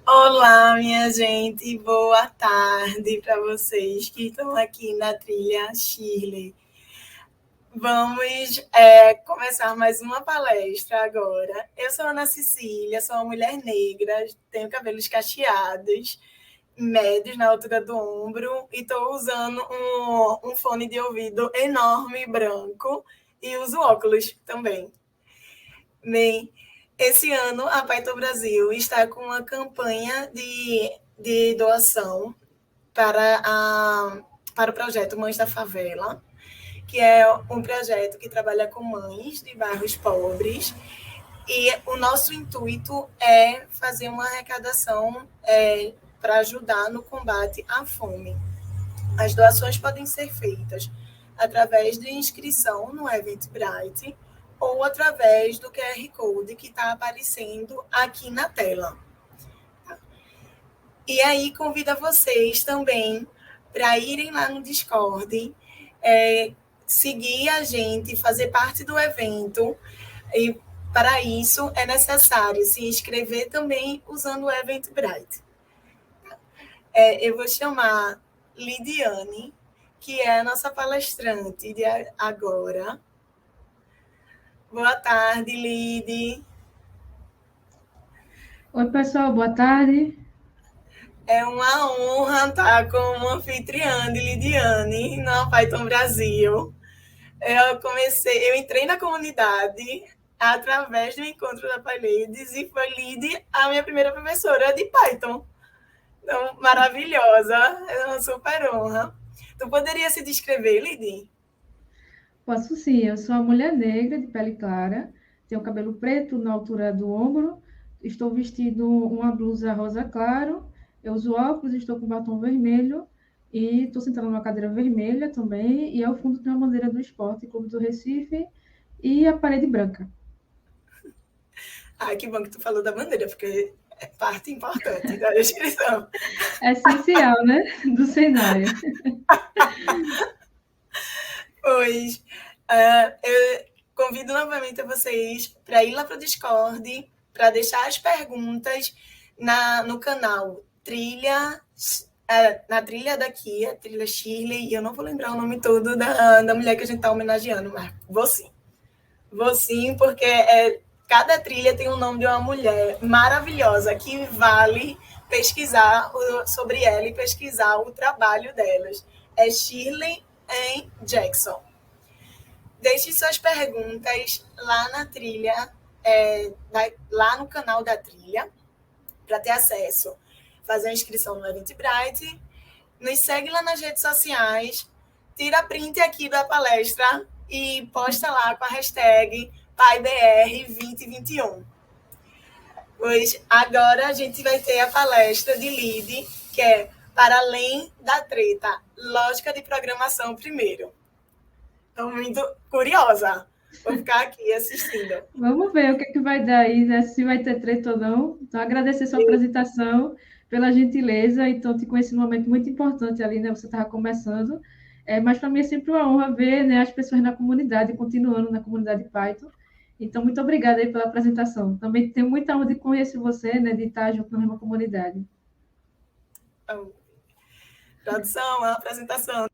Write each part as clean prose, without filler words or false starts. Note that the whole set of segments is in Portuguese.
Olá, minha gente, boa tarde para vocês que estão aqui na trilha Shirley. Vamos começar mais uma palestra agora. Eu sou Ana Cecília, sou uma mulher negra, tenho cabelos cacheados, médios na altura do ombro e estou usando um fone de ouvido enorme branco e uso óculos também. Bem, esse ano a Paito Brasil está com uma campanha de doação para o projeto Mães da Favela, que é um projeto que trabalha com mães de bairros pobres. E o nosso intuito é fazer uma arrecadação para ajudar no combate à fome. As doações podem ser feitas através de inscrição no Eventbrite ou através do QR Code que está aparecendo aqui na tela. E aí convido vocês também para irem lá no Discord, seguir a gente, fazer parte do evento. E para isso é necessário se inscrever também usando o Eventbrite. Eu vou chamar Lidiane, que é a nossa palestrante de agora. Boa tarde, Lid. Oi, pessoal, boa tarde. É uma honra estar como anfitriã de Lidiane na Python Brasil. Eu entrei na comunidade através do encontro da PyLadies e foi Lid a minha primeira professora de Python. Então, maravilhosa, é uma super honra. Tu poderia se descrever, Lid? Posso sim, eu sou uma mulher negra de pele clara, tenho cabelo preto na altura do ombro, estou vestindo uma blusa rosa claro, eu uso óculos, estou com batom vermelho e estou sentada numa cadeira vermelha também, e ao fundo tem uma bandeira do Esporte Clube do Recife e a parede branca. Que bom que tu falou da bandeira, porque é parte importante da descrição. É essencial, né, do cenário. Pois, eu convido novamente a vocês para ir lá para o Discord, para deixar as perguntas no canal Trilha, na trilha daqui, a trilha Shirley, e eu não vou lembrar o nome todo da mulher que a gente está homenageando, mas vou sim. Vou sim, porque cada trilha tem o nome de uma mulher maravilhosa que vale pesquisar sobre ela e pesquisar o trabalho delas. É Shirley Ann Jackson. Deixe suas perguntas lá na trilha, lá no canal da trilha, para ter acesso. Fazer a inscrição no Eventbrite. Nos segue lá nas redes sociais. Tira print aqui da palestra e posta lá com a hashtag PaiBR2021. Pois agora a gente vai ter a palestra de Lid, que é Para Além da Treta, Lógica de Programação Primeiro. Estou muito curiosa. Vou ficar aqui assistindo. Vamos ver o que vai dar aí, né? Se vai ter treta ou não. Então, agradecer sua apresentação, pela gentileza. Então, te conheci num momento muito importante ali, né? Você estava começando. Mas para mim é sempre uma honra ver, né, as pessoas na comunidade, continuando na comunidade Python. Então, muito obrigada aí pela apresentação. Também tenho muita honra de conhecer você, né, de estar junto na mesma comunidade. Produção, a apresentação.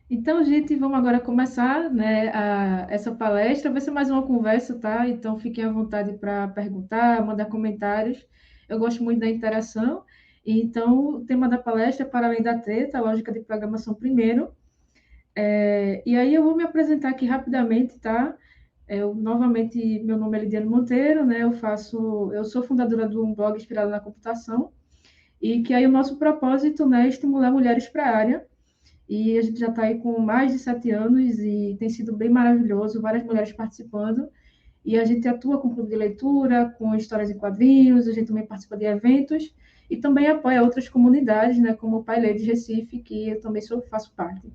Então, gente, vamos agora começar, né, essa palestra. Vai ser mais uma conversa, tá? Então, fiquem à vontade para perguntar, mandar comentários. Eu gosto muito da interação. Então, o tema da palestra é Para Além da Treta, a Lógica de Programação Primeiro. E aí eu vou me apresentar aqui rapidamente, tá? Novamente, meu nome é Lidiane Monteiro, né? Eu sou fundadora de um blog inspirado na computação, e que aí o nosso propósito, né, é estimular mulheres para a área. E a gente já está aí com mais de 7 anos e tem sido bem maravilhoso, várias mulheres participando. E a gente atua com clube de leitura, com histórias em quadrinhos, a gente também participa de eventos e também apoia outras comunidades, né, como o PyLadies Recife, que eu também faço parte.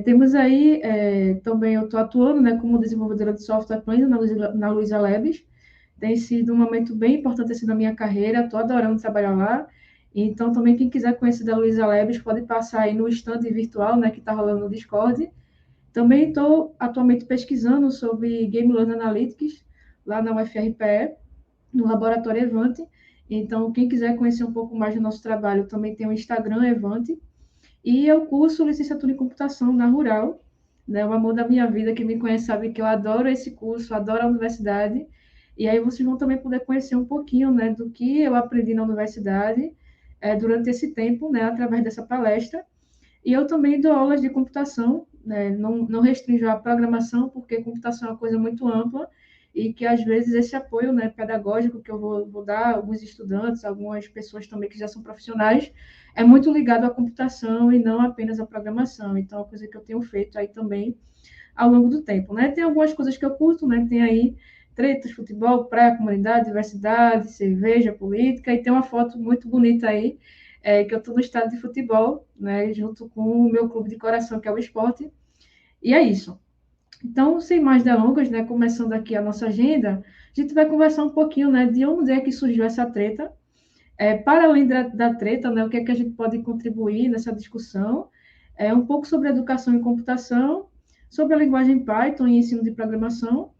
Temos aí, também eu estou atuando, né, como desenvolvedora de software pleno na Luiza Labs. Tem sido um momento bem importante assim, na minha carreira, estou adorando trabalhar lá. Então, também, quem quiser conhecer da Luiza Labs, pode passar aí no stand virtual, né, que está rolando no Discord. Também estou atualmente pesquisando sobre Game Learning Analytics, lá na UFRPE, no Laboratório Evante. Então, quem quiser conhecer um pouco mais do nosso trabalho, também tem o Instagram Evante. E eu curso licenciatura em computação na Rural, né? O amor da minha vida, quem me conhece sabe que eu adoro esse curso, adoro a universidade. E aí vocês vão também poder conhecer um pouquinho, né, do que eu aprendi na universidade durante esse tempo, né, através dessa palestra. E eu também dou aulas de computação, né? Não restringo a programação, porque computação é uma coisa muito ampla e que, às vezes, esse apoio, né, pedagógico que eu vou dar a alguns estudantes, algumas pessoas também que já são profissionais, é muito ligado à computação e não apenas à programação. Então, é uma coisa que eu tenho feito aí também ao longo do tempo, né? Tem algumas coisas que eu curto, né? Tem aí tretas, futebol, praia, comunidade, diversidade, cerveja, política, e tem uma foto muito bonita aí, que eu estou no estádio de futebol, né? Junto com o meu clube de coração, que é o esporte, e é isso. Então, sem mais delongas, né? Começando aqui a nossa agenda, a gente vai conversar um pouquinho, né? De onde é que surgiu essa treta, para além da treta, né? O que é que a gente pode contribuir nessa discussão, um pouco sobre educação e computação, sobre a linguagem Python e ensino de programação,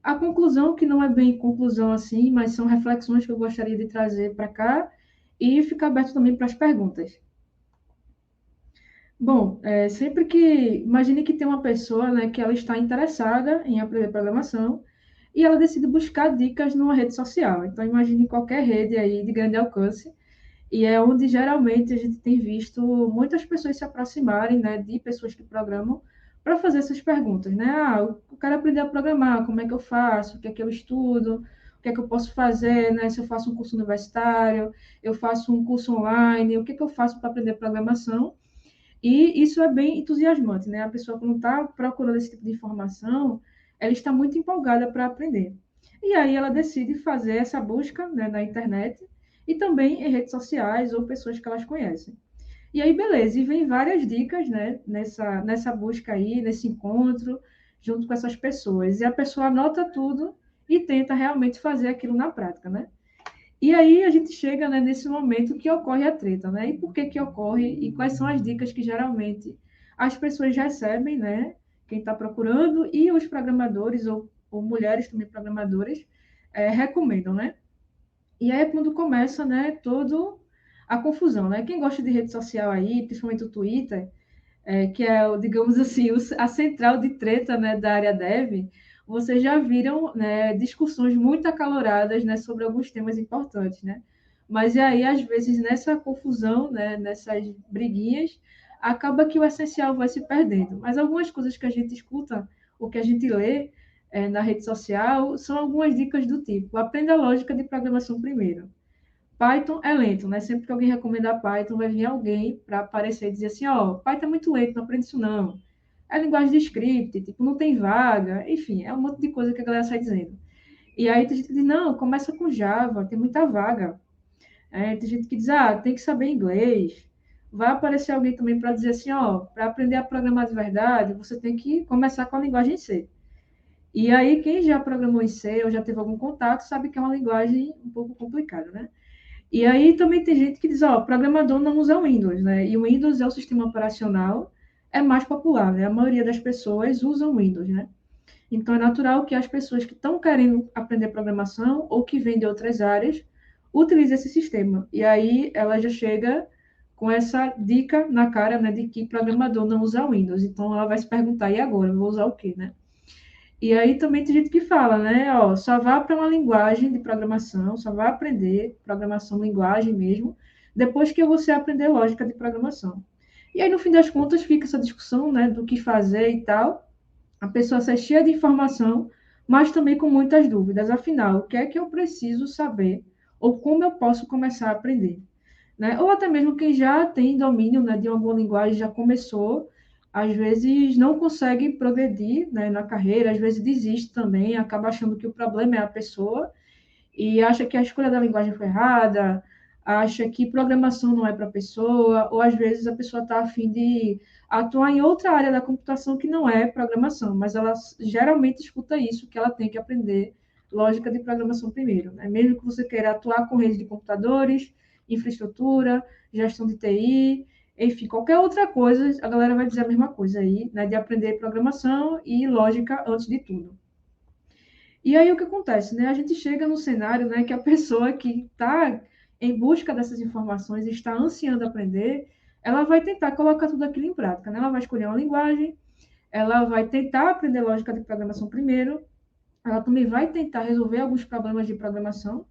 a conclusão, que não é bem conclusão assim, mas são reflexões que eu gostaria de trazer para cá, e ficar aberto também para as perguntas. Bom, sempre que... Imagine que tem uma pessoa, né, que ela está interessada em aprender programação, e ela decide buscar dicas numa rede social. Então, imagine qualquer rede aí de grande alcance, e é onde geralmente a gente tem visto muitas pessoas se aproximarem, né, de pessoas que programam para fazer essas perguntas, né? Ah, eu quero aprender a programar, como é que eu faço? O que é que eu estudo? O que é que eu posso fazer, né? Se eu faço um curso universitário, eu faço um curso online, o que é que eu faço para aprender programação? E isso é bem entusiasmante, né? A pessoa, quando está procurando esse tipo de informação, ela está muito empolgada para aprender. E aí ela decide fazer essa busca, né, na internet e também em redes sociais ou pessoas que elas conhecem. E aí, beleza, e vem várias dicas, né, nessa busca aí, nesse encontro, junto com essas pessoas. E a pessoa anota tudo e tenta realmente fazer aquilo na prática, né? E aí a gente chega, né, nesse momento que ocorre a treta, né? E por que que ocorre e quais são as dicas que geralmente as pessoas recebem, né? Quem está procurando e os programadores ou mulheres também programadoras recomendam, né? E aí é quando começa, né, todo a confusão, né? Quem gosta de rede social aí, principalmente o Twitter, que é, digamos assim, a central de treta, né, da área dev, vocês já viram, né, discussões muito acaloradas, né, sobre alguns temas importantes, né? Mas e aí, às vezes, nessa confusão, né, nessas briguinhas, acaba que o essencial vai se perdendo. Mas algumas coisas que a gente escuta, o que a gente lê na rede social, são algumas dicas do tipo: aprenda a lógica de programação primeiro. Python é lento, né? Sempre que alguém recomendar Python, vai vir alguém para aparecer e dizer assim, ó, Python é muito lento, não aprende isso não. É linguagem de script, tipo, não tem vaga, enfim, é um monte de coisa que a galera sai dizendo. E aí tem gente que diz, não, começa com Java, tem muita vaga. Tem gente que diz, ah, tem que saber inglês. Vai aparecer alguém também para dizer assim, ó, para aprender a programar de verdade, você tem que começar com a linguagem C. E aí, quem já programou em C ou já teve algum contato, sabe que é uma linguagem um pouco complicada, né? E aí também tem gente que diz, ó, programador não usa Windows, né? E o Windows é o sistema operacional é mais popular, né? A maioria das pessoas usam Windows, né? Então é natural que as pessoas que estão querendo aprender programação ou que vêm de outras áreas utilizem esse sistema. E aí ela já chega com essa dica na cara, né, de que programador não usa Windows. Então ela vai se perguntar, e agora? Eu vou usar o quê, né? E aí também tem gente que fala, né? Ó, só vá para uma linguagem de programação, só vá aprender programação, linguagem mesmo, depois que você aprender lógica de programação. E aí, no fim das contas, fica essa discussão, né, do que fazer e tal. A pessoa sai cheia de informação, mas também com muitas dúvidas. Afinal, o que é que eu preciso saber? Ou como eu posso começar a aprender? Né? Ou até mesmo quem já tem domínio, né, de alguma linguagem, já começou, às vezes não consegue progredir, né, na carreira, às vezes desiste também, acaba achando que o problema é a pessoa e acha que a escolha da linguagem foi errada, acha que programação não é para a pessoa, ou às vezes a pessoa está a fim de atuar em outra área da computação que não é programação, mas ela geralmente escuta isso, que ela tem que aprender lógica de programação primeiro, né? Mesmo que você queira atuar com rede de computadores, infraestrutura, gestão de TI, enfim, qualquer outra coisa, a galera vai dizer a mesma coisa aí, né? De aprender programação e lógica antes de tudo. E aí o que acontece, né? A gente chega no cenário, né, que a pessoa que está em busca dessas informações, está ansiando aprender, ela vai tentar colocar tudo aquilo em prática, né? Ela vai escolher uma linguagem, ela vai tentar aprender lógica de programação primeiro, ela também vai tentar resolver alguns problemas de programação,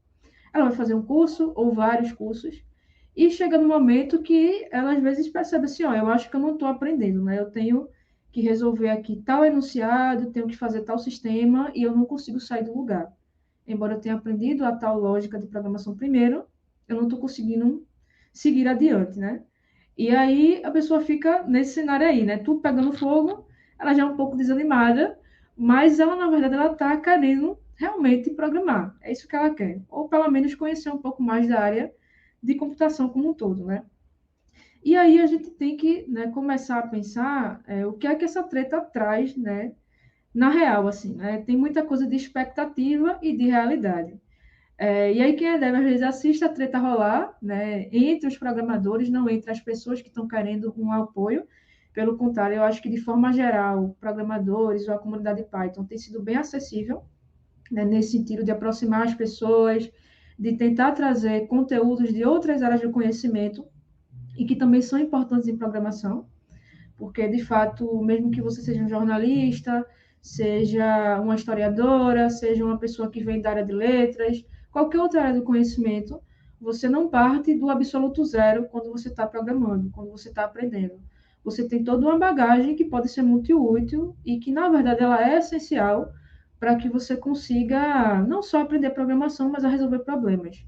ela vai fazer um curso ou vários cursos, e chega no momento que ela às vezes percebe assim, ó, eu acho que eu não estou aprendendo, né? Eu tenho que resolver aqui tal enunciado, tenho que fazer tal sistema e eu não consigo sair do lugar. Embora eu tenha aprendido a tal lógica de programação primeiro, eu não estou conseguindo seguir adiante, né? E aí a pessoa fica nesse cenário aí, né? Tudo pegando fogo, ela já é um pouco desanimada, mas ela, na verdade, ela está querendo realmente programar. É isso que ela quer. Ou pelo menos conhecer um pouco mais da área de computação como um todo, né? E aí a gente tem que, né, começar a pensar o que é que essa treta traz, né, na real, assim, né? Tem muita coisa de expectativa e de realidade. E aí quem é dev, às vezes, assiste a treta rolar, né, entre os programadores, não entre as pessoas que estão querendo um apoio. Pelo contrário, eu acho que, de forma geral, programadores ou a comunidade Python tem sido bem acessível, né, nesse sentido de aproximar as pessoas, de tentar trazer conteúdos de outras áreas de conhecimento e que também são importantes em programação, porque, de fato, mesmo que você seja um jornalista, seja uma historiadora, seja uma pessoa que vem da área de letras, qualquer outra área do conhecimento, você não parte do absoluto zero quando você está programando, quando você está aprendendo. Você tem toda uma bagagem que pode ser muito útil e que, na verdade, ela é essencial para que você consiga não só aprender programação, mas a resolver problemas,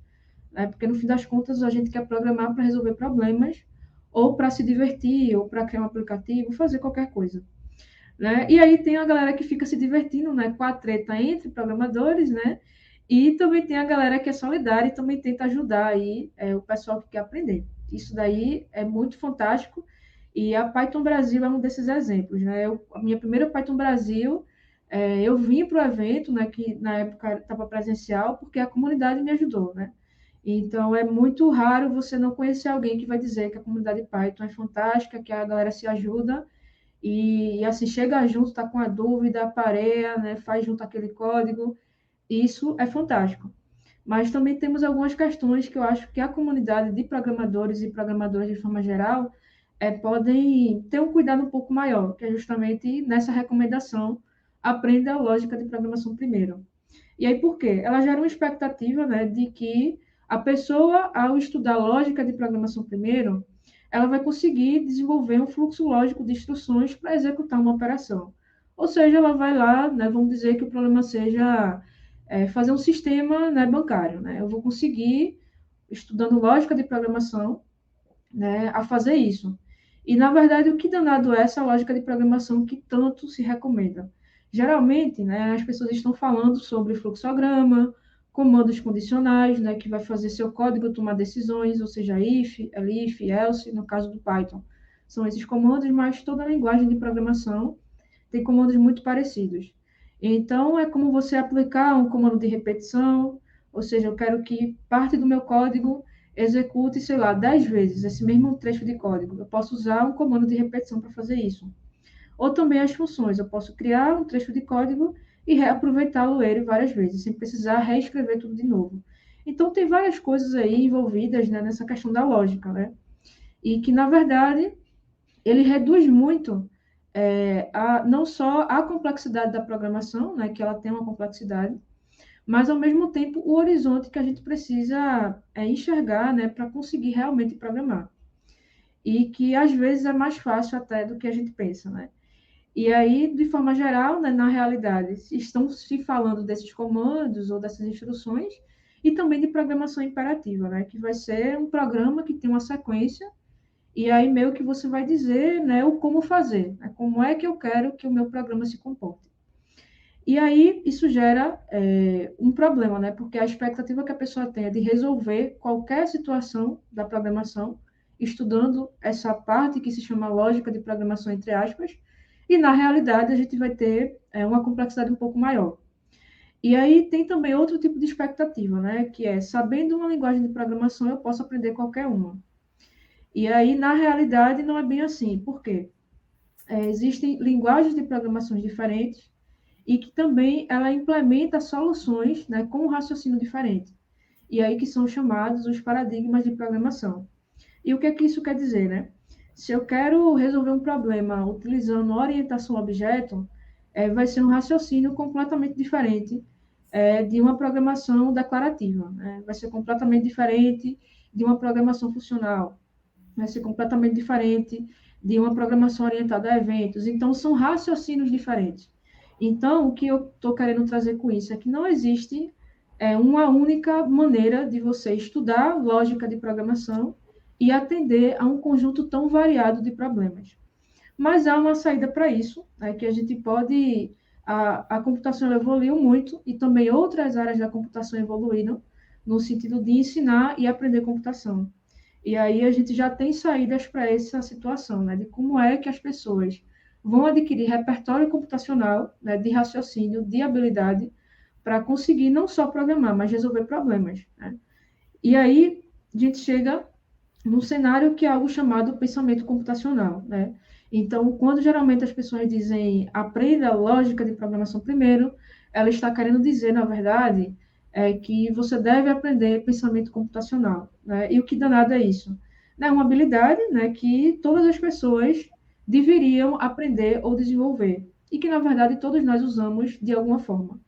né? Porque, no fim das contas, a gente quer programar para resolver problemas ou para se divertir, ou para criar um aplicativo, fazer qualquer coisa, né? E aí tem a galera que fica se divertindo, né, com a treta entre programadores, né? E também tem a galera que é solidária e também tenta ajudar aí o pessoal que quer aprender. Isso daí é muito fantástico e a Python Brasil é um desses exemplos, né? A minha primeira Python Brasil, eu vim para o evento, né, que na época estava presencial, porque a comunidade me ajudou, né? Então, é muito raro você não conhecer alguém que vai dizer que a comunidade Python é fantástica, que a galera se ajuda e assim, chega junto, está com a dúvida, pareia, né, faz junto aquele código. Isso é fantástico. Mas também temos algumas questões que eu acho que a comunidade de programadores e programadoras de forma geral podem ter um cuidado um pouco maior, que é justamente nessa recomendação, aprenda a lógica de programação primeiro. E aí por quê? Ela gera uma expectativa, né, de que a pessoa, ao estudar lógica de programação primeiro, ela vai conseguir desenvolver um fluxo lógico de instruções para executar uma operação. Ou seja, ela vai lá, né, vamos dizer que o problema seja fazer um sistema, né, bancário. Né? Eu vou conseguir, estudando lógica de programação, né, a fazer isso. E, na verdade, o que danado é essa lógica de programação que tanto se recomenda? Geralmente, né, as pessoas estão falando sobre fluxograma, comandos condicionais, né, que vai fazer seu código tomar decisões, ou seja, if, elif, else, no caso do Python. São esses comandos, mas toda a linguagem de programação tem comandos muito parecidos. Então, é como você aplicar um comando de repetição, ou seja, eu quero que parte do meu código execute, sei lá, 10 vezes esse mesmo trecho de código. Eu posso usar um comando de repetição para fazer isso. Ou também as funções. Eu posso criar um trecho de código e reaproveitá-lo ele várias vezes, sem precisar reescrever tudo de novo. Então, tem várias coisas aí envolvidas, né, nessa questão da lógica, né? E que, na verdade, ele reduz muito não só a complexidade da programação, né, que ela tem uma complexidade, mas, ao mesmo tempo, o horizonte que a gente precisa enxergar, né, para conseguir realmente programar. E que, às vezes, é mais fácil até do que a gente pensa, né? E aí, de forma geral, né, na realidade, estão se falando desses comandos ou dessas instruções e também de programação imperativa, né, que vai ser um programa que tem uma sequência e aí meio que você vai dizer, né, o como fazer, né, como é que eu quero que o meu programa se comporte. E aí isso gera um problema, né? Porque a expectativa que a pessoa tem é de resolver qualquer situação da programação, estudando essa parte que se chama lógica de programação, entre aspas, e na realidade a gente vai ter uma complexidade um pouco maior. E aí tem também outro tipo de expectativa, né? Que é, sabendo uma linguagem de programação, eu posso aprender qualquer uma. E aí, na realidade, não é bem assim. Por quê? Existem linguagens de programações diferentes, e que também ela implementa soluções, né, com um raciocínio diferente. E aí que são chamados os paradigmas de programação. E o que é que isso quer dizer, né? Se eu quero resolver um problema utilizando orientação a objeto, vai ser um raciocínio completamente diferente de uma programação declarativa, né? Vai ser completamente diferente de uma programação funcional, vai ser completamente diferente de uma programação orientada a eventos. Então, são raciocínios diferentes. Então, o que eu estou querendo trazer com isso é que não existe uma única maneira de você estudar lógica de programação e atender a um conjunto tão variado de problemas. Mas há uma saída para isso, né, que a gente pode. A computação evoluiu muito e também outras áreas da computação evoluíram no sentido de ensinar e aprender computação. E aí a gente já tem saídas para essa situação, né, de como é que as pessoas vão adquirir repertório computacional, né, de raciocínio, de habilidade, para conseguir não só programar, mas resolver problemas, né? E aí a gente chega num cenário que é algo chamado pensamento computacional, né? Então, quando geralmente as pessoas dizem aprenda a lógica de programação primeiro, ela está querendo dizer, na verdade, que você deve aprender pensamento computacional, né? E o que danado é isso? É uma habilidade, né, que todas as pessoas deveriam aprender ou desenvolver e que, na verdade, todos nós usamos de alguma forma.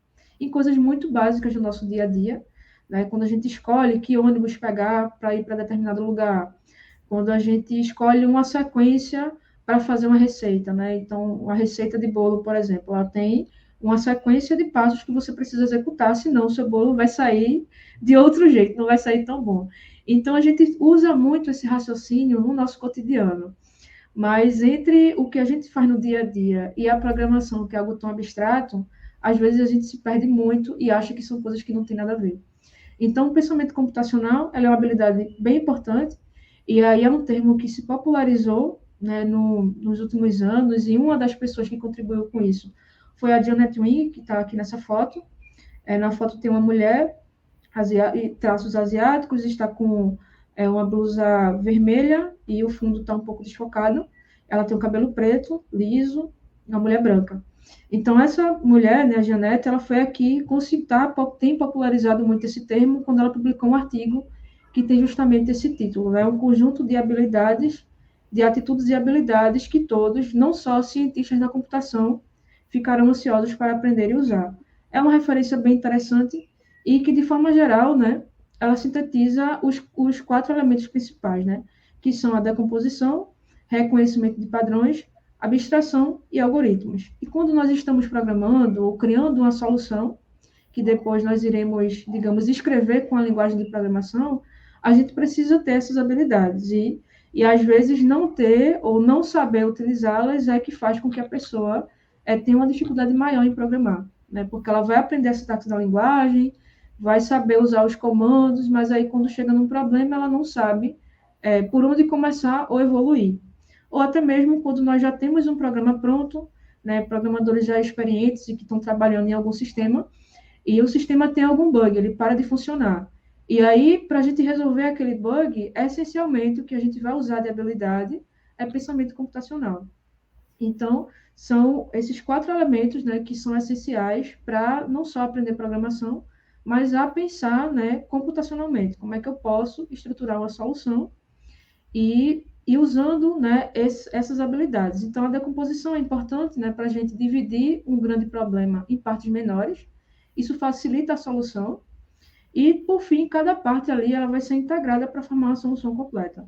Em coisas muito básicas do nosso dia a dia, né? Quando a gente escolhe que ônibus pegar para ir para determinado lugar, quando a gente escolhe uma sequência para fazer uma receita, né? Então, a receita de bolo, por exemplo, ela tem uma sequência de passos que você precisa executar, senão o seu bolo vai sair de outro jeito, não vai sair tão bom. Então, a gente usa muito esse raciocínio no nosso cotidiano. Mas entre o que a gente faz no dia a dia e a programação, que é algo tão abstrato, às vezes a gente se perde muito e acha que são coisas que não têm nada a ver. Então, o pensamento computacional é uma habilidade bem importante, e aí é um termo que se popularizou, né, nos últimos anos, e uma das pessoas que contribuiu com isso foi a Janet Wing, que está aqui nessa foto. Na foto tem uma mulher, traços asiáticos, está com uma blusa vermelha e o fundo está um pouco desfocado. Ela tem o cabelo preto, liso, uma mulher branca. Então, essa mulher, né, a Janete, ela foi aqui consultar, tem popularizado muito esse termo, quando ela publicou um artigo que tem justamente esse título, né, um conjunto de habilidades, de atitudes e habilidades que todos, não só cientistas da computação, ficarão ansiosos para aprender e usar. É uma referência bem interessante e que, de forma geral, né, ela sintetiza os quatro elementos principais, né, que são a decomposição, reconhecimento de padrões, abstração e algoritmos. E quando nós estamos programando ou criando uma solução, que depois nós iremos, digamos, escrever com a linguagem de programação, a gente precisa ter essas habilidades. E às vezes não ter ou não saber utilizá-las é que faz com que a pessoa tenha uma dificuldade maior em programar, né? Porque ela vai aprender a sintaxe da linguagem, vai saber usar os comandos, mas aí quando chega num problema ela não sabe por onde começar ou evoluir. Ou até mesmo quando nós já temos um programa pronto, né, programadores já experientes e que estão trabalhando em algum sistema, e o sistema tem algum bug, ele para de funcionar. E aí, para a gente resolver aquele bug, essencialmente o que a gente vai usar de habilidade é pensamento computacional. Então, são esses quatro elementos, né, que são essenciais para não só aprender programação, mas a pensar, né, computacionalmente. Como é que eu posso estruturar uma solução e usando, né, essas habilidades. Então, a decomposição é importante, né, para a gente dividir um grande problema em partes menores. Isso facilita a solução. E, por fim, cada parte ali ela vai ser integrada para formar uma solução completa.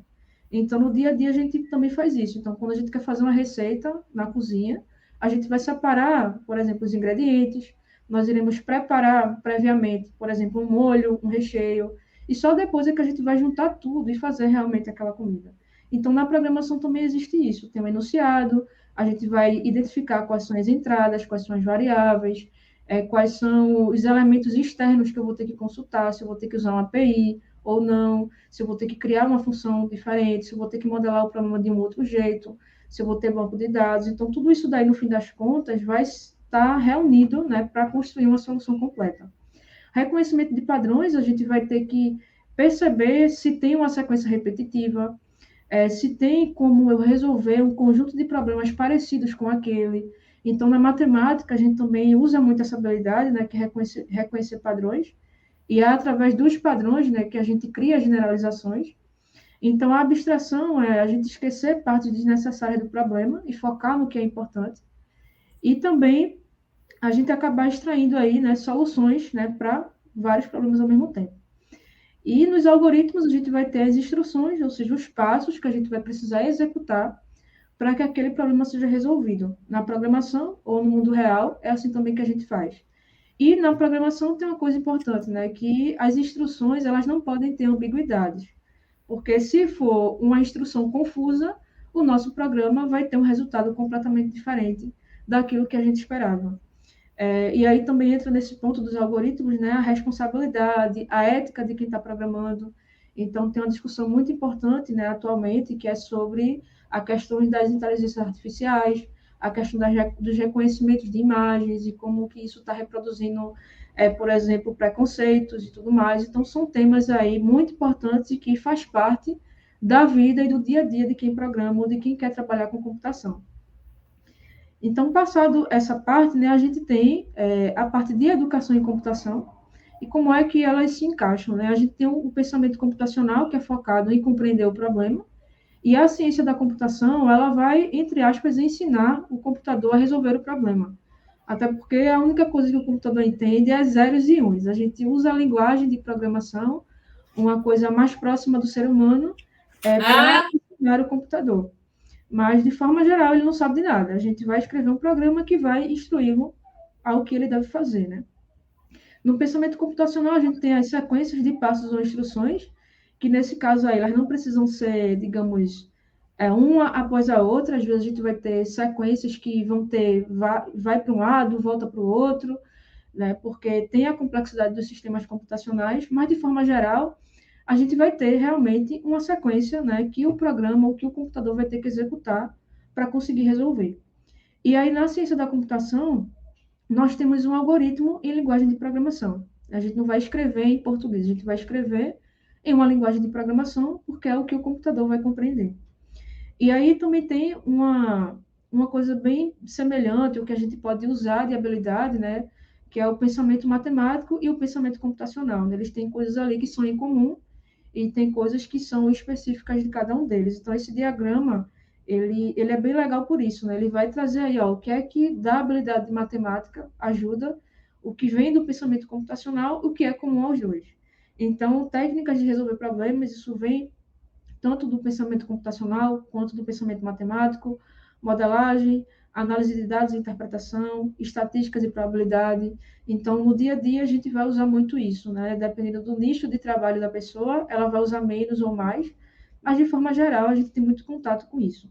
Então, no dia a dia, a gente também faz isso. Então, quando a gente quer fazer uma receita na cozinha, a gente vai separar, por exemplo, os ingredientes, nós iremos preparar previamente, por exemplo, um molho, um recheio, e só depois é que a gente vai juntar tudo e fazer realmente aquela comida. Então, na programação também existe isso. Tem um enunciado, a gente vai identificar quais são as entradas, quais são as variáveis, quais são os elementos externos que eu vou ter que consultar, se eu vou ter que usar uma API ou não, se eu vou ter que criar uma função diferente, se eu vou ter que modelar o problema de um outro jeito, se eu vou ter banco de dados. Então, tudo isso daí, no fim das contas, vai estar reunido, né, para construir uma solução completa. Reconhecimento de padrões, a gente vai ter que perceber se tem uma sequência repetitiva, se tem como eu resolver um conjunto de problemas parecidos com aquele. Então, na matemática, a gente também usa muito essa habilidade, né, que é reconhecer padrões, e é através dos padrões, né, que a gente cria generalizações. Então, a abstração é a gente esquecer partes desnecessárias do problema e focar no que é importante. E também a gente acabar extraindo aí, né, soluções, né, para vários problemas ao mesmo tempo. E nos algoritmos a gente vai ter as instruções, ou seja, os passos que a gente vai precisar executar para que aquele problema seja resolvido. Na programação ou no mundo real, é assim também que a gente faz. E na programação tem uma coisa importante, né, que as instruções elas não podem ter ambiguidades, porque se for uma instrução confusa, o nosso programa vai ter um resultado completamente diferente daquilo que a gente esperava. E aí também entra nesse ponto dos algoritmos, né, a responsabilidade, a ética de quem está programando. Então, tem uma discussão muito importante, né, atualmente, que é sobre a questão das inteligências artificiais, a questão dos reconhecimentos de imagens e como que isso está reproduzindo, por exemplo, preconceitos e tudo mais. Então, são temas aí muito importantes e que faz parte da vida e do dia a dia de quem programa ou de quem quer trabalhar com computação. Então, passado essa parte, né, a gente tem a parte de educação em computação e como é que elas se encaixam. Né? A gente tem o pensamento computacional, que é focado em compreender o problema, e a ciência da computação, ela vai, entre aspas, ensinar o computador a resolver o problema. Até porque a única coisa que o computador entende é zeros e uns. A gente usa a linguagem de programação, uma coisa mais próxima do ser humano, para ensinar o computador. Mas, de forma geral, ele não sabe de nada. A gente vai escrever um programa que vai instruí-lo ao que ele deve fazer, né? No pensamento computacional, a gente tem as sequências de passos ou instruções, que nesse caso aí, elas não precisam ser, digamos, uma após a outra. Às vezes a gente vai ter sequências que vão ter, vai para um lado, volta para o outro, né? Porque tem a complexidade dos sistemas computacionais, mas, de forma geral, a gente vai ter realmente uma sequência, né, que o programa ou que o computador vai ter que executar para conseguir resolver. E aí, na ciência da computação, nós temos um algoritmo em linguagem de programação. A gente não vai escrever em português, a gente vai escrever em uma linguagem de programação, porque é o que o computador vai compreender. E aí também tem uma coisa bem semelhante, o que a gente pode usar de habilidade, né, que é o pensamento matemático e o pensamento computacional. Né? Eles têm coisas ali que são em comum, e tem coisas que são específicas de cada um deles. Então, esse diagrama, ele é bem legal por isso, né? Ele vai trazer aí, ó, o que é que da habilidade de matemática ajuda, o que vem do pensamento computacional, o que é comum aos dois. Então, técnicas de resolver problemas, isso vem tanto do pensamento computacional quanto do pensamento matemático, modelagem, análise de dados e interpretação, estatísticas e probabilidade. Então, no dia a dia, a gente vai usar muito isso, né? Dependendo do nicho de trabalho da pessoa, ela vai usar menos ou mais, mas, de forma geral, a gente tem muito contato com isso.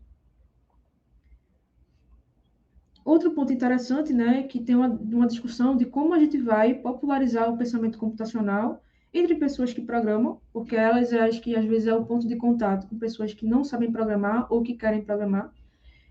Outro ponto interessante, né, que tem uma discussão de como a gente vai popularizar o pensamento computacional entre pessoas que programam, porque elas acho que às vezes é o ponto de contato com pessoas que não sabem programar ou que querem programar,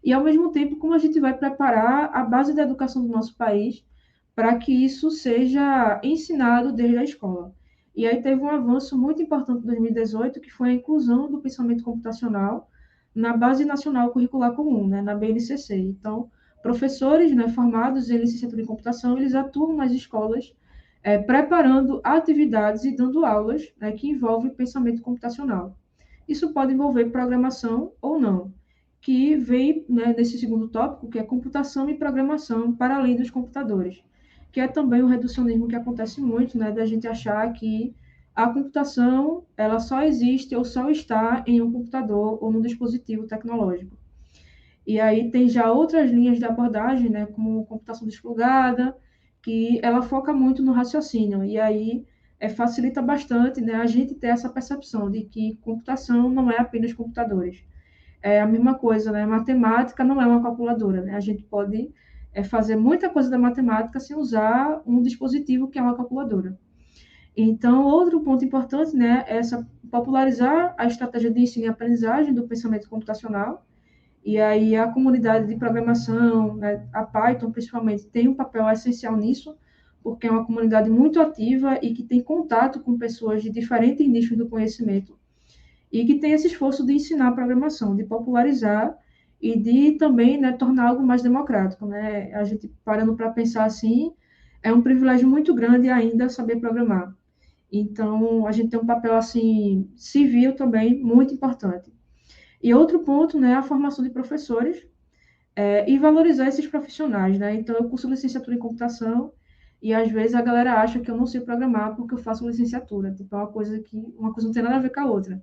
e ao mesmo tempo como a gente vai preparar a base da educação do nosso país para que isso seja ensinado desde a escola. E aí teve um avanço muito importante em 2018, que foi a inclusão do pensamento computacional na Base Nacional Curricular Comum, né, na BNCC. Então, professores, né, formados em licenciatura em computação, eles atuam nas escolas preparando atividades e dando aulas, né, que envolvem pensamento computacional. Isso pode envolver programação ou não, que vem, né, nesse segundo tópico, que é computação e programação para além dos computadores, que é também um reducionismo que acontece muito, né, da gente achar que a computação ela só existe ou só está em um computador ou num dispositivo tecnológico. E aí tem já outras linhas de abordagem, né, como computação desplugada, que ela foca muito no raciocínio, e aí facilita bastante, né, a gente ter essa percepção de que computação não é apenas computadores. É a mesma coisa, né, matemática não é uma calculadora, né, a gente pode fazer muita coisa da matemática sem usar um dispositivo que é uma calculadora. Então, outro ponto importante, né, é popularizar a estratégia de ensino e aprendizagem do pensamento computacional. E aí a comunidade de programação, né, a Python principalmente, tem um papel essencial nisso, porque é uma comunidade muito ativa e que tem contato com pessoas de diferentes nichos do conhecimento e que tem esse esforço de ensinar a programação, de popularizar e de também, né, tornar algo mais democrático, né? A gente parando para pensar assim, é um privilégio muito grande ainda saber programar. Então, a gente tem um papel assim civil também muito importante. E outro ponto, né, a formação de professores e valorizar esses profissionais, né? Então, eu curso licenciatura em computação e às vezes a galera acha que eu não sei programar porque eu faço licenciatura. Tipo, é uma coisa não tem nada a ver com a outra.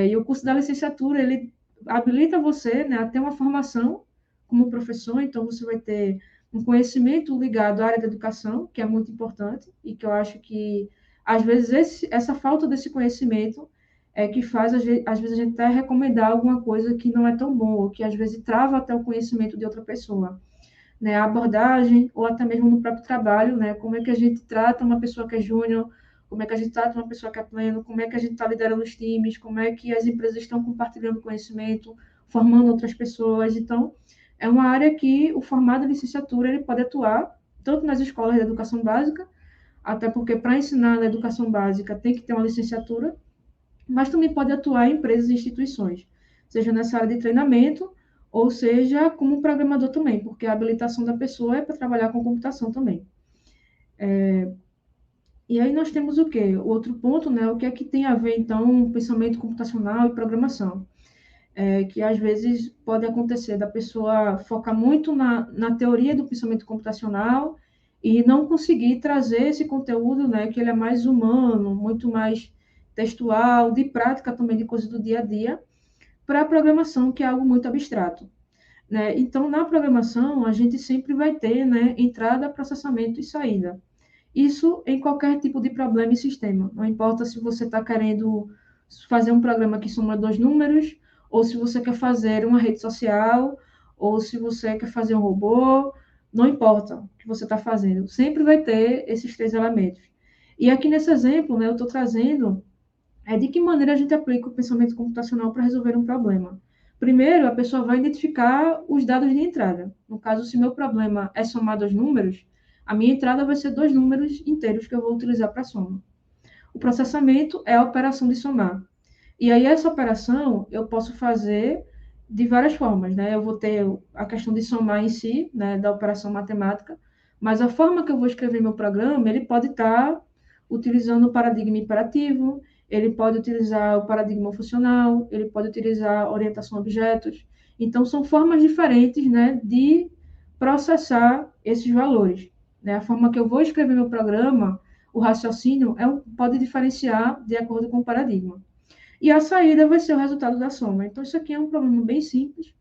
E o curso da licenciatura, ele habilita você, né, a ter uma formação como professor, então você vai ter um conhecimento ligado à área da educação, que é muito importante, e que eu acho que, às vezes, essa falta desse conhecimento é que faz, às vezes, a gente até recomendar alguma coisa que não é tão bom, ou que, às vezes, trava até o conhecimento de outra pessoa. Né, a abordagem, ou até mesmo no próprio trabalho, né, como é que a gente trata uma pessoa que é júnior, como é que a gente trata uma pessoa que é pleno, como é que a gente está liderando os times, como é que as empresas estão compartilhando conhecimento, formando outras pessoas. Então, é uma área que o formado de licenciatura ele pode atuar, tanto nas escolas de educação básica, até porque para ensinar na educação básica tem que ter uma licenciatura, mas também pode atuar em empresas e instituições, seja nessa área de treinamento, ou seja como programador também, porque a habilitação da pessoa é para trabalhar com computação também. E aí nós temos o quê? O outro ponto, né? O que é que tem a ver, então, pensamento computacional e programação? Que às vezes pode acontecer da pessoa focar muito na teoria do pensamento computacional e não conseguir trazer esse conteúdo, né? Que ele é mais humano, muito mais textual, de prática também de coisas do dia a dia, para a programação, que é algo muito abstrato. Né? Então, na programação, a gente sempre vai ter, né, entrada, processamento e saída. Isso em qualquer tipo de problema e sistema. Não importa se você está querendo fazer um programa que soma dois números, ou se você quer fazer uma rede social, ou se você quer fazer um robô, não importa o que você está fazendo. Sempre vai ter esses três elementos. E aqui nesse exemplo, né, eu estou trazendo de que maneira a gente aplica o pensamento computacional para resolver um problema. Primeiro, a pessoa vai identificar os dados de entrada. No caso, se meu problema é somar dois números, a minha entrada vai ser dois números inteiros que eu vou utilizar para a soma. O processamento é a operação de somar. E aí, essa operação eu posso fazer de várias formas. Né? Eu vou ter a questão de somar em si, né, da operação matemática, mas a forma que eu vou escrever meu programa, ele pode estar utilizando o paradigma imperativo, ele pode utilizar o paradigma funcional, ele pode utilizar orientação a objetos. Então, são formas diferentes, né, de processar esses valores. Né? A forma que eu vou escrever meu programa, o raciocínio, pode diferenciar de acordo com o paradigma. E a saída vai ser o resultado da soma. Então, isso aqui é um problema bem simples,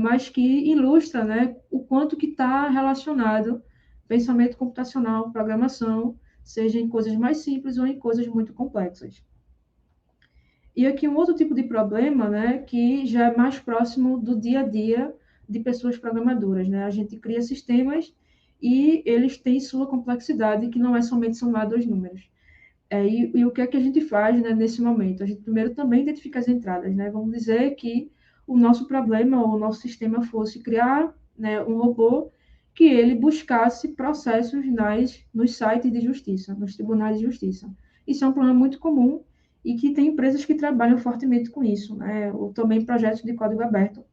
mas que ilustra, né, o quanto que está relacionado pensamento computacional, programação, seja em coisas mais simples ou em coisas muito complexas. E aqui um outro tipo de problema, né, que já é mais próximo do dia a dia de pessoas programadoras, né? A gente cria sistemas e eles têm sua complexidade, que não é somente somar dois números. E o que é que a gente faz, né, nesse momento? A gente primeiro também identifica as entradas, né? Vamos dizer que o nosso problema ou o nosso sistema fosse criar, né, um robô que ele buscasse processos nos sites de justiça, nos tribunais de justiça. Isso é um problema muito comum e que tem empresas que trabalham fortemente com isso, né? Ou também projetos de código aberto.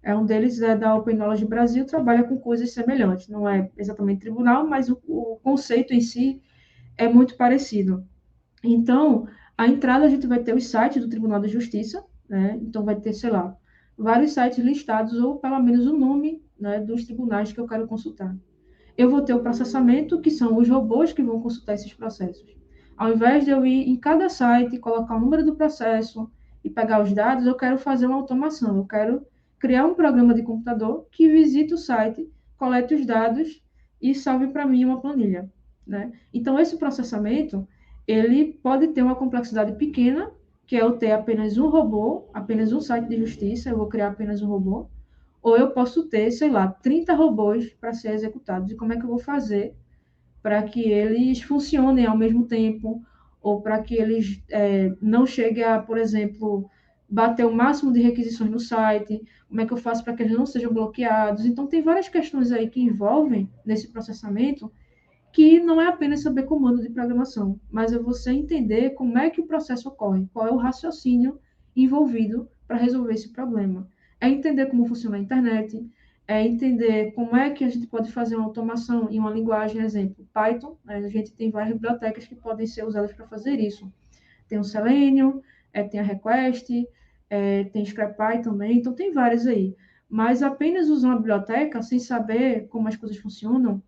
Um deles é da Open Knowledge Brasil, trabalha com coisas semelhantes. Não é exatamente tribunal, mas o conceito em si é muito parecido. Então, a entrada a gente vai ter os sites do Tribunal de Justiça, né? Então vai ter, sei lá, vários sites listados, ou pelo menos o nome, né, dos tribunais que eu quero consultar. Eu vou ter o processamento, que são os robôs que vão consultar esses processos. Ao invés de eu ir em cada site, colocar o número do processo e pegar os dados, eu quero fazer uma automação. Eu quero criar um programa de computador que visite o site, colete os dados e salve para mim uma planilha. Né? Então, esse processamento, ele pode ter uma complexidade pequena, que é eu ter apenas um robô, apenas um site de justiça, eu vou criar apenas um robô, ou eu posso ter, sei lá, 30 robôs para ser executados. E como é que eu vou fazer para que eles funcionem ao mesmo tempo, ou para que eles não cheguem a, por exemplo, bater o máximo de requisições no site, como é que eu faço para que eles não sejam bloqueados. Então, tem várias questões aí que envolvem nesse processamento, que não é apenas saber comando de programação, mas é você entender como é que o processo ocorre, qual é o raciocínio envolvido para resolver esse problema. é entender como funciona a internet, é entender como é que a gente pode fazer uma automação em uma linguagem, exemplo, Python, né? A gente tem várias bibliotecas que podem ser usadas para fazer isso. Tem o Selenium, tem a Request, tem Scrappy também, então tem várias aí. Mas apenas usar uma biblioteca sem saber como as coisas funcionam,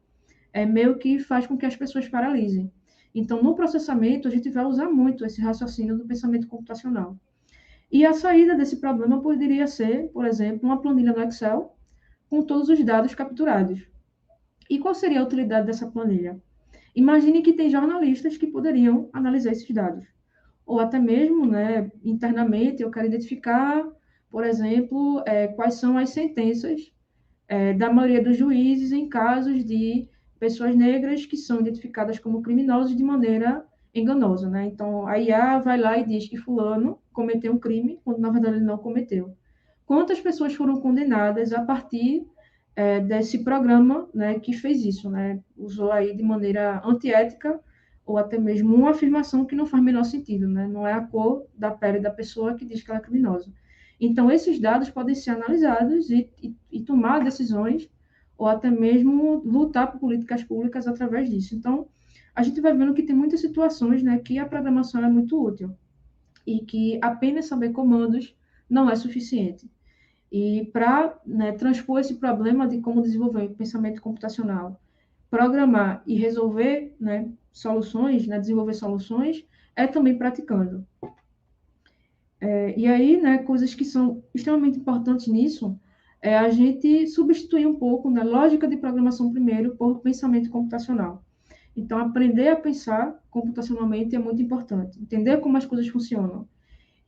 meio que faz com que as pessoas paralisem. Então, no processamento, a gente vai usar muito esse raciocínio do pensamento computacional. E a saída desse problema poderia ser, por exemplo, uma planilha no Excel com todos os dados capturados. E qual seria a utilidade dessa planilha? Imagine que tem jornalistas que poderiam analisar esses dados. Ou até mesmo, né, internamente, eu quero identificar, por exemplo, quais são as sentenças da maioria dos juízes em casos de pessoas negras que são identificadas como criminosos de maneira enganosa, né? Então, a IA vai lá e diz que fulano cometeu um crime, quando na verdade ele não cometeu. Quantas pessoas foram condenadas a partir desse programa, né, que fez isso, né? Usou aí de maneira antiética ou até mesmo uma afirmação que não faz o menor sentido, né? Não é a cor da pele da pessoa que diz que ela é criminosa. Então, esses dados podem ser analisados e tomar decisões ou até mesmo lutar por políticas públicas através disso. Então, a gente vai vendo que tem muitas situações, né, que a programação é muito útil e que apenas saber comandos não é suficiente. E para, né, transpor esse problema de como desenvolver o pensamento computacional, programar e resolver, né, soluções, né, desenvolver soluções, é também praticando. E aí, né, coisas que são extremamente importantes nisso é a gente substituir um pouco na lógica de programação primeiro por pensamento computacional. Então, aprender a pensar computacionalmente é muito importante, entender como as coisas funcionam.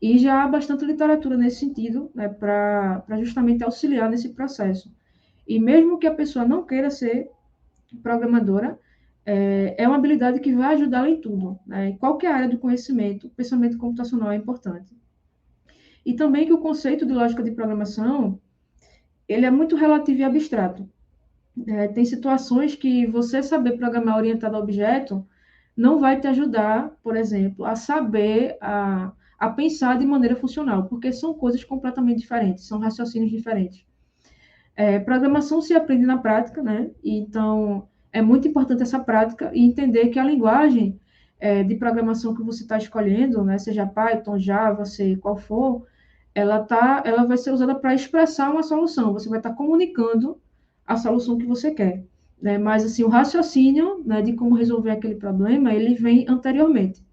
E já há bastante literatura nesse sentido, né, para justamente auxiliar nesse processo. E mesmo que a pessoa não queira ser programadora, é uma habilidade que vai ajudá-la em tudo. Né? Em qualquer área do conhecimento, o pensamento computacional é importante. E também que o conceito de lógica de programação, ele é muito relativo e abstrato. Tem situações que você saber programar orientado a objeto não vai te ajudar, por exemplo, a saber, a pensar de maneira funcional, porque são coisas completamente diferentes, são raciocínios diferentes. Programação se aprende na prática, né? Então, é muito importante essa prática e entender que a linguagem de programação que você está escolhendo, né, seja Python, Java, C, qual for, ela vai ser usada para expressar uma solução. Você vai estar comunicando a solução que você quer, né? Mas assim, o raciocínio, né, de como resolver aquele problema, ele vem anteriormente.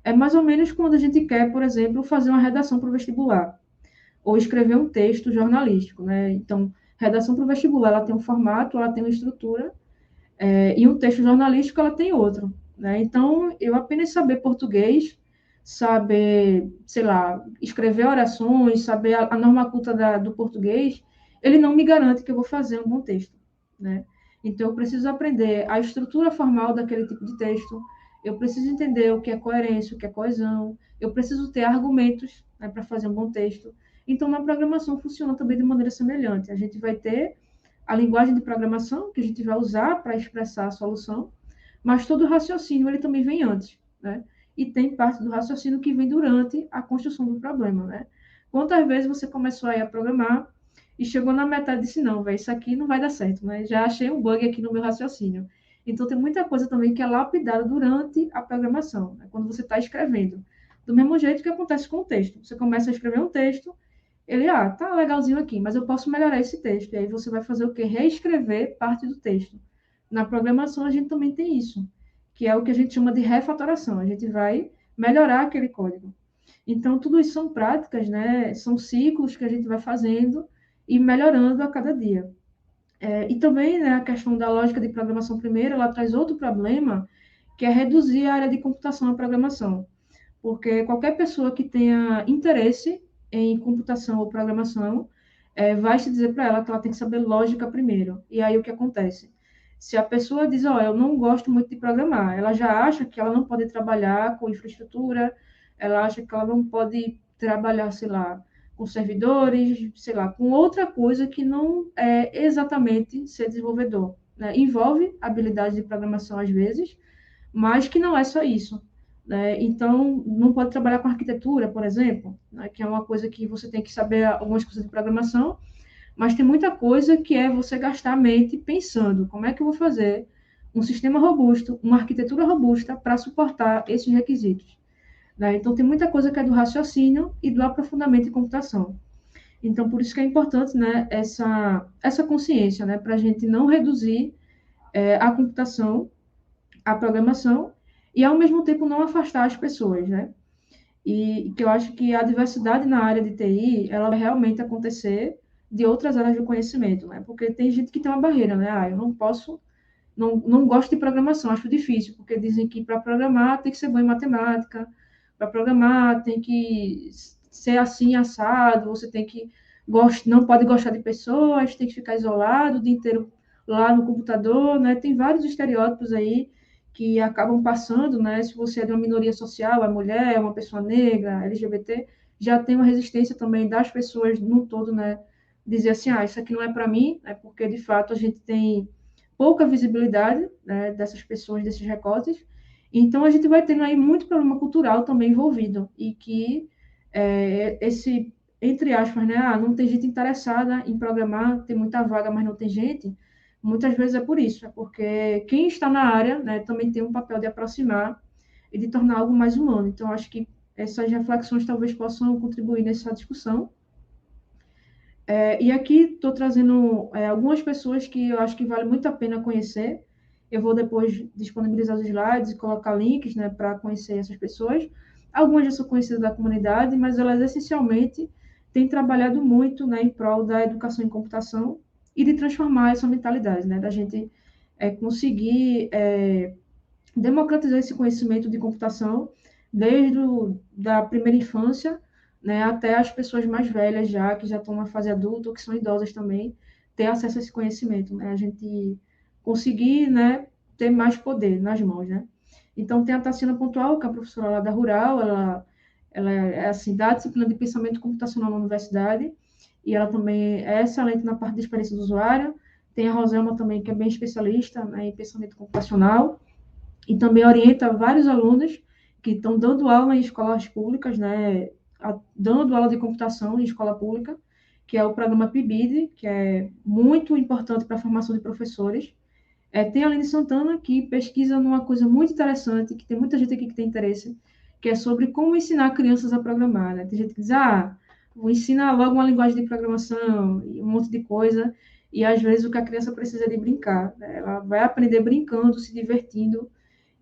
É mais ou menos quando a gente quer, por exemplo, fazer uma redação para o vestibular ou escrever um texto jornalístico, né? Então, redação para o vestibular, ela tem um formato, ela tem uma estrutura, e um texto jornalístico, ela tem outro, né? Então, eu apenas saber português, saber, sei lá, escrever orações, saber a norma culta do português, ele não me garante que eu vou fazer um bom texto, né? Então, eu preciso aprender a estrutura formal daquele tipo de texto, eu preciso entender o que é coerência, o que é coesão, eu preciso ter argumentos, né, para fazer um bom texto. Então, na programação funciona também de maneira semelhante. A gente vai ter a linguagem de programação que a gente vai usar para expressar a solução, mas todo o raciocínio ele também vem antes, né? E tem parte do raciocínio que vem durante a construção do problema, né? Quantas vezes você começou aí a programar e chegou na metade e disse, não, velho, isso aqui não vai dar certo, né? Já achei um bug aqui no meu raciocínio. Então, tem muita coisa também que é lapidada durante a programação, né? Quando você está escrevendo. Do mesmo jeito que acontece com o texto. Você começa a escrever um texto, ele, tá legalzinho aqui, mas eu posso melhorar esse texto. E aí você vai fazer o quê? Reescrever parte do texto. Na programação, a gente também tem isso, que é o que a gente chama de refatoração. A gente vai melhorar aquele código. Então, tudo isso são práticas, né? São ciclos que a gente vai fazendo e melhorando a cada dia. E também, né, a questão da lógica de programação primeiro, ela traz outro problema, que é reduzir a área de computação à programação. Porque qualquer pessoa que tenha interesse em computação ou programação vai se dizer para ela que ela tem que saber lógica primeiro. E aí o que acontece? Se a pessoa diz, eu não gosto muito de programar, ela já acha que ela não pode trabalhar com infraestrutura, ela acha que ela não pode trabalhar, sei lá, com servidores, sei lá, com outra coisa que não é exatamente ser desenvolvedor, né? Envolve habilidade de programação às vezes, mas que não é só isso, né? Então, não pode trabalhar com arquitetura, por exemplo, né? Que é uma coisa que você tem que saber algumas coisas de programação, mas tem muita coisa que é você gastar a mente pensando como é que eu vou fazer um sistema robusto, uma arquitetura robusta para suportar esses requisitos, né? Então, tem muita coisa que é do raciocínio e do aprofundamento em computação. Então, por isso que é importante, né, essa consciência, né, para a gente não reduzir a computação, a programação, e, ao mesmo tempo, não afastar as pessoas, né? E que eu acho que a diversidade na área de TI, ela vai realmente acontecer de outras áreas do conhecimento, né? Porque tem gente que tem uma barreira, né? Eu não posso, não gosto de programação, acho difícil, porque dizem que para programar tem que ser bom em matemática, para programar tem que ser assim, assado, você tem que não pode gostar de pessoas, tem que ficar isolado o dia inteiro lá no computador, né? Tem vários estereótipos aí que acabam passando, né? Se você é de uma minoria social, é mulher, é uma pessoa negra, LGBT, já tem uma resistência também das pessoas no todo, né? Dizer assim, isso aqui não é para mim, né? Porque de fato a gente tem pouca visibilidade, né, dessas pessoas, desses recortes. Então a gente vai tendo aí muito problema cultural também envolvido e que esse, entre aspas, né, não tem gente interessada em programar, tem muita vaga, mas não tem gente. Muitas vezes é por isso, é porque quem está na área, né, também tem um papel de aproximar e de tornar algo mais humano. Então, acho que essas reflexões talvez possam contribuir nessa discussão. E aqui estou trazendo algumas pessoas que eu acho que vale muito a pena conhecer. Eu vou depois disponibilizar os slides e colocar links, né, para conhecer essas pessoas. Algumas já são conhecidas da comunidade, mas elas essencialmente têm trabalhado muito, né, em prol da educação em computação e de transformar essa mentalidade, né, da gente conseguir democratizar esse conhecimento de computação desde da primeira infância, né, até as pessoas mais velhas já, que já estão na fase adulta ou que são idosas também, ter acesso a esse conhecimento, né, a gente conseguir, né, ter mais poder nas mãos, né. Então, tem a Tassiana Pontual, que é a professora lá da Rural, ela é, assim, da disciplina de pensamento computacional na universidade, e ela também é excelente na parte de experiência do usuário. Tem a Roselma também, que é bem especialista, né, em pensamento computacional, e também orienta vários alunos que estão dando aula em escolas públicas, né, dando aula de computação em escola pública, que é o programa PIBID, que é muito importante para a formação de professores. Tem a Aline Santana, que pesquisa numa coisa muito interessante, que tem muita gente aqui que tem interesse, que é sobre como ensinar crianças a programar, né? Tem gente que diz, vou ensinar logo uma linguagem de programação, e um monte de coisa, e às vezes o que a criança precisa é de brincar, né? Ela vai aprender brincando, se divertindo,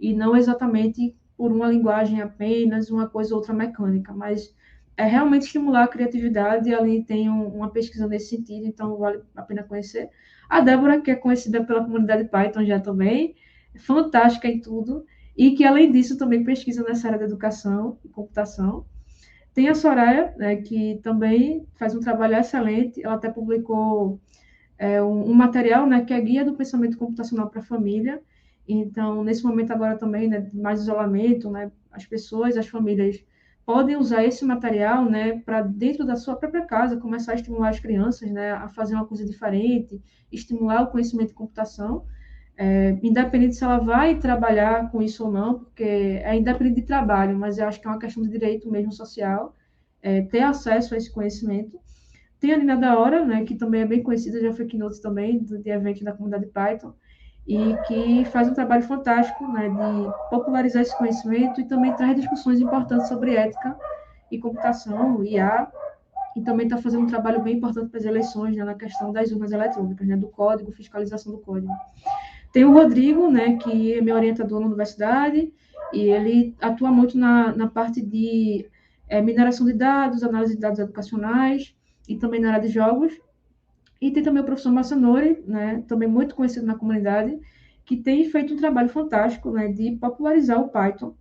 e não exatamente por uma linguagem apenas, uma coisa ou outra mecânica, mas é realmente estimular a criatividade, e ali tem uma pesquisa nesse sentido, então vale a pena conhecer. A Débora, que é conhecida pela comunidade Python já também, é fantástica em tudo, e que, além disso, também pesquisa nessa área da educação e computação. Tem a Soraya, né, que também faz um trabalho excelente, ela até publicou um material, né, que é a Guia do Pensamento Computacional para a Família. Então, nesse momento agora também, né, mais isolamento, né, as pessoas, as famílias podem usar esse material, né, para dentro da sua própria casa começar a estimular as crianças, né, a fazer uma coisa diferente, estimular o conhecimento de computação, independente se ela vai trabalhar com isso ou não, porque é independente de trabalho, mas eu acho que é uma questão de direito mesmo social, ter acesso a esse conhecimento. Tem a Nina da Hora, né, que também é bem conhecida, já foi keynote também, de evento da comunidade Python, e que faz um trabalho fantástico, né, de popularizar esse conhecimento e também traz discussões importantes sobre ética e computação, IA, e também está fazendo um trabalho bem importante para as eleições, né, na questão das urnas eletrônicas, né, do código, fiscalização do código. Tem o Rodrigo, né, que é meu orientador na universidade, e ele atua muito na parte de mineração de dados, análise de dados educacionais, e também na área de jogos. E tem também o professor Massanori, né, também muito conhecido na comunidade, que tem feito um trabalho fantástico, né, de popularizar o Python,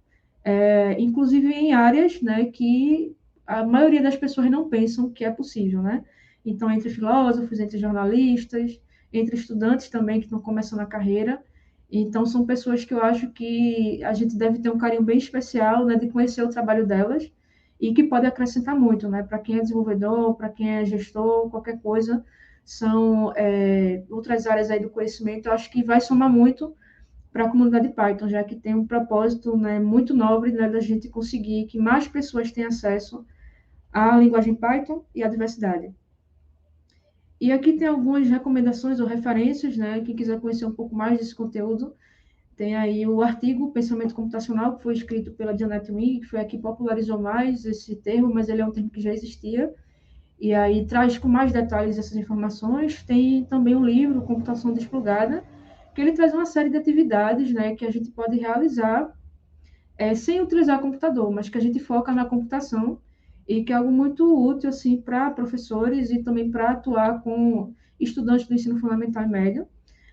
inclusive em áreas, né, que a maioria das pessoas não pensam que é possível, né? Então, entre filósofos, entre jornalistas, entre estudantes também que estão começando a carreira. Então, são pessoas que eu acho que a gente deve ter um carinho bem especial, né, de conhecer o trabalho delas e que pode acrescentar muito, né, para quem é desenvolvedor, para quem é gestor, qualquer coisa, são outras áreas aí do conhecimento, eu acho que vai somar muito para a comunidade Python, já que tem um propósito, né, muito nobre, né, da gente conseguir que mais pessoas tenham acesso à linguagem Python e à diversidade. E aqui tem algumas recomendações ou referências, né? Quem quiser conhecer um pouco mais desse conteúdo, tem aí o artigo Pensamento Computacional, que foi escrito pela Janet Wing, que foi a que popularizou mais esse termo, mas ele é um termo que já existia, e aí traz com mais detalhes essas informações. Tem também um livro, Computação Desplugada, que ele traz uma série de atividades, né, que a gente pode realizar sem utilizar computador, mas que a gente foca na computação e que é algo muito útil assim para professores e também para atuar com estudantes do ensino fundamental e médio.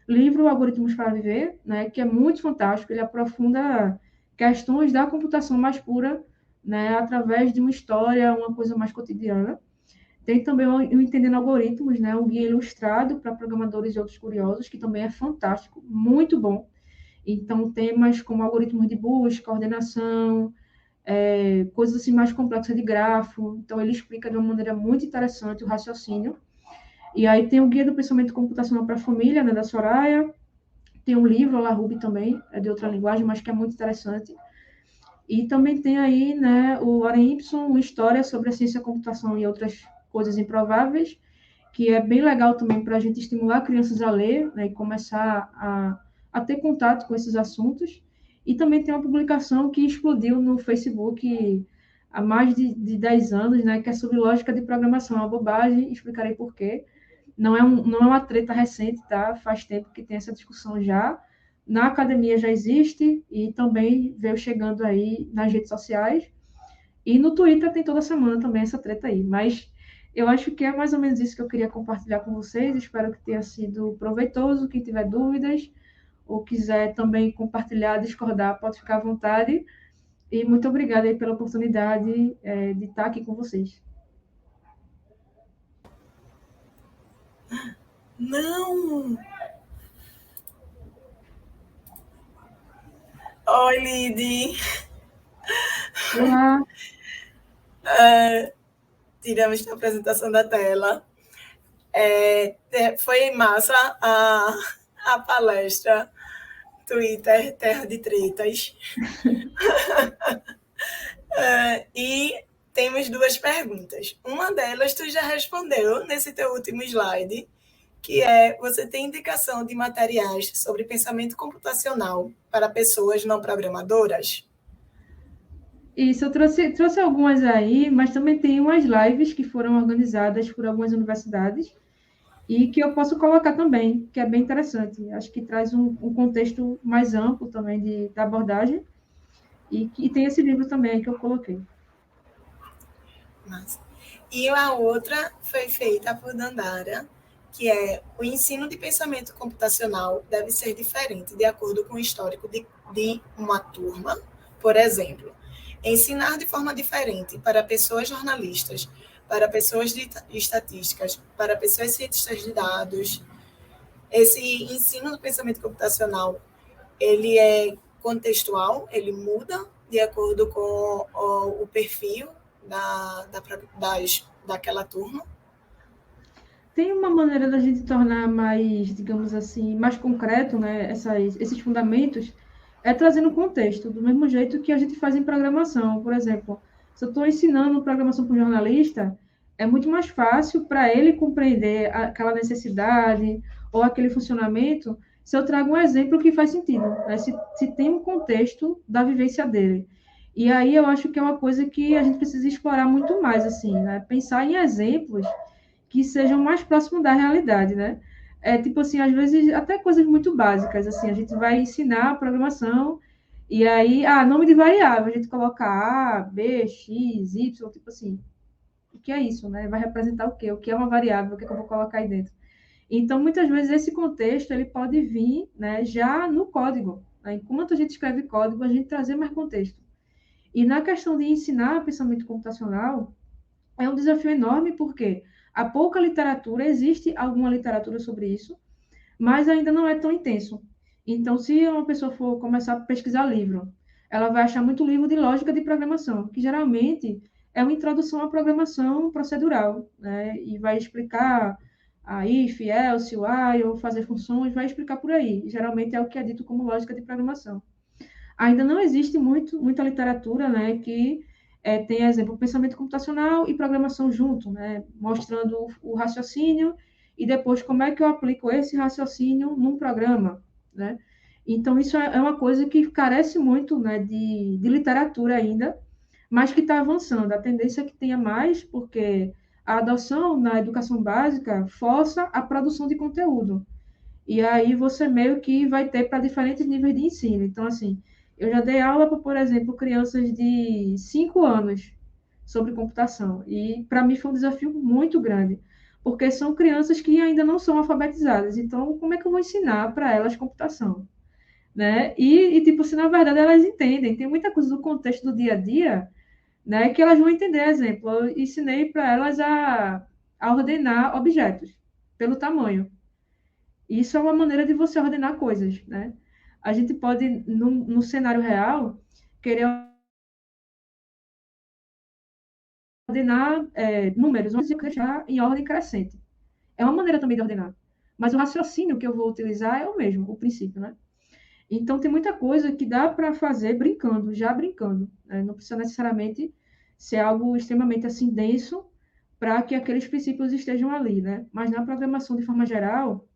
Livro Algoritmos para Viver, né, que é muito fantástico, ele aprofunda questões da computação mais pura, né, através de uma história, uma coisa mais cotidiana. Tem também o Entendendo Algoritmos, né, um guia ilustrado para programadores e outros curiosos, que também é fantástico, muito bom. Então, temas como algoritmos de busca, coordenação, coisas assim mais complexas de grafo. Então, ele explica de uma maneira muito interessante o raciocínio. E aí tem o Guia do Pensamento Computacional para a Família, né, da Soraya. Tem um livro, La Ruby também, é de outra linguagem, mas que é muito interessante. E também tem aí, né, o Warren Ipson, uma história sobre a ciência, a computação e outras coisas improváveis, que é bem legal também para a gente estimular crianças a ler, né, e começar a ter contato com esses assuntos. E também tem uma publicação que explodiu no Facebook há mais de 10 anos, né, que é sobre lógica de programação. É uma bobagem, explicarei por quê. Não é uma treta recente, tá? Faz tempo que tem essa discussão já. Na academia já existe e também veio chegando aí nas redes sociais. E no Twitter tem toda semana também essa treta aí. Mas eu acho que é mais ou menos isso que eu queria compartilhar com vocês. Espero que tenha sido proveitoso. Quem tiver dúvidas ou quiser também compartilhar, discordar, pode ficar à vontade. E muito obrigada aí pela oportunidade de estar aqui com vocês. Não! Oi, Lidi. Olá! Tiramos a apresentação da tela. Foi massa a palestra. Twitter, terra de tretas. E temos duas perguntas. Uma delas tu já respondeu nesse teu último slide, que é: você tem indicação de materiais sobre pensamento computacional para pessoas não programadoras? Isso, eu trouxe algumas aí, mas também tem umas lives que foram organizadas por algumas universidades e que eu posso colocar também, que é bem interessante. Acho que traz um contexto mais amplo também da abordagem e tem esse livro também que eu coloquei. Massa. E a outra foi feita por Dandara, que é: o ensino de pensamento computacional deve ser diferente de acordo com o histórico de uma turma. Por exemplo, ensinar de forma diferente para pessoas jornalistas, para pessoas de estatísticas, para pessoas cientistas de dados. Esse ensino do pensamento computacional, ele é contextual, ele muda de acordo com o perfil daquela turma. Tem uma maneira da gente tornar mais, digamos assim, mais concreto, né, esses fundamentos, trazendo contexto, do mesmo jeito que a gente faz em programação. Por exemplo, se eu estou ensinando programação para um jornalista, é muito mais fácil para ele compreender aquela necessidade ou aquele funcionamento se eu trago um exemplo que faz sentido, né? Se tem um contexto da vivência dele. E aí eu acho que é uma coisa que a gente precisa explorar muito mais, assim, né? Pensar em exemplos que sejam mais próximos da realidade, né? Tipo assim, às vezes até coisas muito básicas, assim, a gente vai ensinar programação e aí, nome de variável, a gente coloca A, B, X, Y, tipo assim, o que é isso, né? Vai representar o quê? O que é uma variável? O que é que eu vou colocar aí dentro? Então, muitas vezes esse contexto ele pode vir, né, já no código, né? Enquanto a gente escreve código, a gente trazer mais contexto. E na questão de ensinar pensamento computacional, é um desafio enorme porque há pouca literatura, existe alguma literatura sobre isso, mas ainda não é tão intenso. Então, se uma pessoa for começar a pesquisar livro, ela vai achar muito livro de lógica de programação, que geralmente é uma introdução à programação procedural, né? E vai explicar a if, else, while, fazer funções, vai explicar por aí. Geralmente é o que é dito como lógica de programação. Ainda não existe muita literatura, né, que tem, exemplo, pensamento computacional e programação junto, né, mostrando o raciocínio e depois como é que eu aplico esse raciocínio num programa, né? Então, isso é uma coisa que carece muito, né, de literatura ainda, mas que está avançando. A tendência é que tenha mais, porque a adoção na educação básica força a produção de conteúdo. E aí você meio que vai ter para diferentes níveis de ensino. Então, assim, eu já dei aula para, por exemplo, crianças de 5 anos sobre computação. E para mim foi um desafio muito grande, porque são crianças que ainda não são alfabetizadas. Então, como é que eu vou ensinar para elas computação? Né? Tipo, se na verdade elas entendem, tem muita coisa do contexto do dia a dia, né, que elas vão entender. Exemplo, eu ensinei para elas a ordenar objetos pelo tamanho. Isso é uma maneira de você ordenar coisas, né? A gente pode, no cenário real, querer ordenar números, vamos deixar em ordem crescente. É uma maneira também de ordenar. Mas o raciocínio que eu vou utilizar é o mesmo, o princípio, né? Então, tem muita coisa que dá para fazer brincando, já brincando. Né? Não precisa necessariamente ser algo extremamente assim denso para que aqueles princípios estejam ali, né? Mas na programação, de forma geral,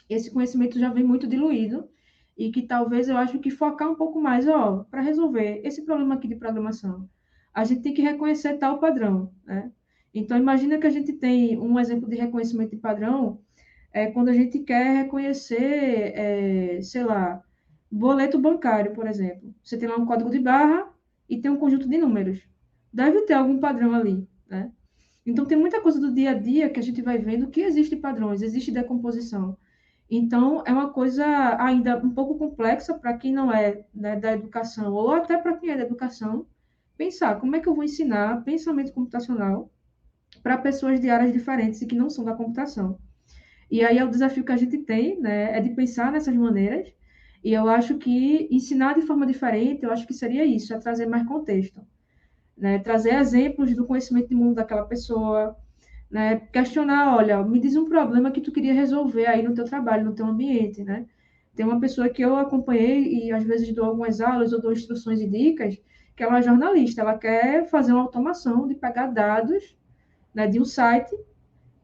esse conhecimento já vem muito diluído e que talvez eu acho que focar um pouco mais, ó, para resolver esse problema aqui de programação, a gente tem que reconhecer tal padrão, né? Então, imagina que a gente tem um exemplo de reconhecimento de padrão, quando a gente quer reconhecer, sei lá, boleto bancário, por exemplo. Você tem lá um código de barra e tem um conjunto de números. Deve ter algum padrão ali, né? Então, tem muita coisa do dia a dia que a gente vai vendo que existe padrões, existe decomposição. Então, é uma coisa ainda um pouco complexa para quem não é, né, da educação, ou até para quem é da educação, pensar como é que eu vou ensinar pensamento computacional para pessoas de áreas diferentes e que não são da computação. E aí é o desafio que a gente tem, né, é de pensar nessas maneiras, e eu acho que ensinar de forma diferente, eu acho que seria isso, é trazer mais contexto, né, trazer exemplos do conhecimento de mundo daquela pessoa, né? Questionar, olha, me diz um problema que tu queria resolver aí no teu trabalho, no teu ambiente, né? Tem uma pessoa que eu acompanhei e às vezes dou algumas aulas ou dou instruções e dicas, que é uma jornalista, ela quer fazer uma automação de pegar dados, né, de um site,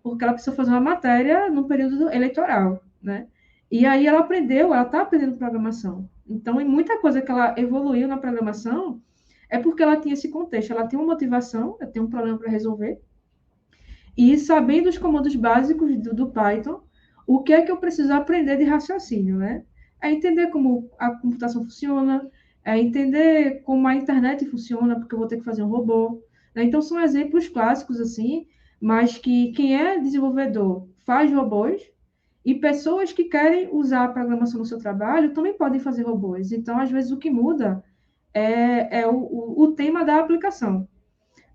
porque ela precisa fazer uma matéria no período eleitoral, né? E aí ela aprendeu, ela está aprendendo programação. Então, em muita coisa que ela evoluiu na programação, é porque ela tinha esse contexto, ela tem uma motivação, ela tem um problema para resolver, e sabendo os comandos básicos do Python, o que é que eu preciso aprender de raciocínio, né? É entender como a computação funciona, é entender como a internet funciona, porque eu vou ter que fazer um robô. Né? Então, são exemplos clássicos, assim, mas que quem é desenvolvedor faz robôs e pessoas que querem usar a programação no seu trabalho também podem fazer robôs. Então, às vezes, o que muda é o tema da aplicação,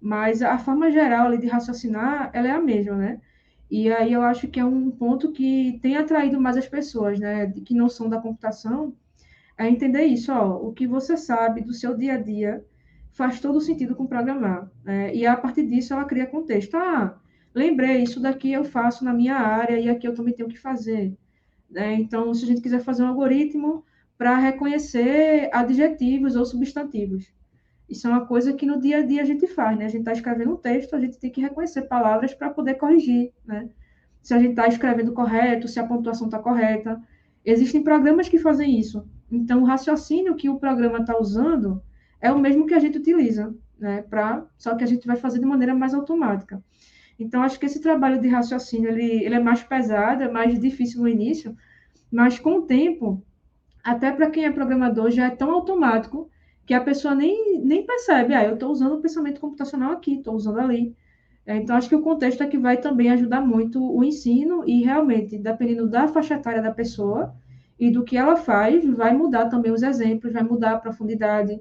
mas a forma geral ali de raciocinar, ela é a mesma, né? E aí eu acho que é um ponto que tem atraído mais as pessoas, né, que não são da computação, é entender isso, ó, o que você sabe do seu dia a dia faz todo sentido com programar, né? E a partir disso ela cria contexto. Ah, lembrei, isso daqui eu faço na minha área e aqui eu também tenho que fazer, né? Então, se a gente quiser fazer um algoritmo para reconhecer adjetivos ou substantivos, isso é uma coisa que no dia a dia a gente faz, né? A gente está escrevendo um texto, a gente tem que reconhecer palavras para poder corrigir, né? Se a gente está escrevendo correto, se a pontuação está correta. Existem programas que fazem isso. Então, o raciocínio que o programa está usando é o mesmo que a gente utiliza, né? Só que a gente vai fazer de maneira mais automática. Então, acho que esse trabalho de raciocínio, ele é mais pesado, é mais difícil no início, mas com o tempo, até para quem é programador, já é tão automático que a pessoa nem percebe, eu estou usando o pensamento computacional aqui, estou usando ali. Então, acho que o contexto é que vai também ajudar muito o ensino e, realmente, dependendo da faixa etária da pessoa e do que ela faz, vai mudar também os exemplos, vai mudar a profundidade.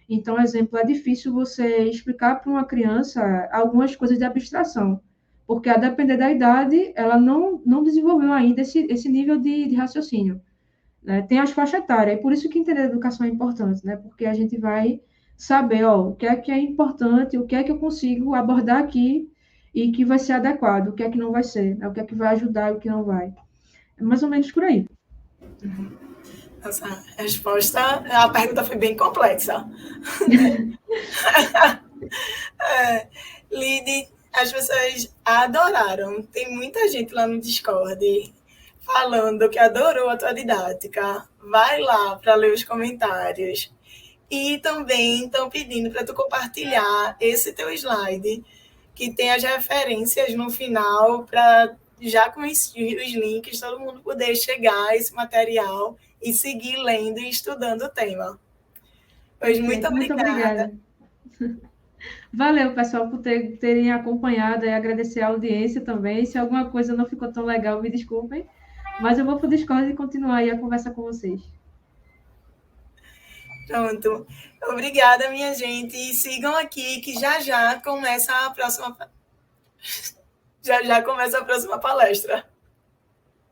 Então, exemplo, é difícil você explicar para uma criança algumas coisas de abstração, porque, a depender da idade, ela não desenvolveu ainda esse nível de raciocínio, né? Tem as faixas etárias, e por isso que entender a educação é importante, né? Porque a gente vai saber, ó, o que é importante, o que é que eu consigo abordar aqui e que vai ser adequado, o que é que não vai ser, né? O que é que vai ajudar e o que não vai. É mais ou menos por aí. Nossa, a pergunta foi bem complexa. Lide, as pessoas adoraram. Tem muita gente lá no Discord falando que adorou a tua didática. Vai lá para ler os comentários. E também estão pedindo para tu compartilhar esse teu slide, que tem as referências no final, para já com os links, todo mundo poder chegar a esse material e seguir lendo e estudando o tema. Pois muito Muito obrigada. obrigada. Valeu, pessoal, por terem acompanhado e agradecer a audiência também. Se alguma coisa não ficou tão legal, me desculpem. Mas eu vou para o Discord e continuar aí a conversa com vocês. Pronto. Obrigada, minha gente. E sigam aqui que já começa a próxima palestra.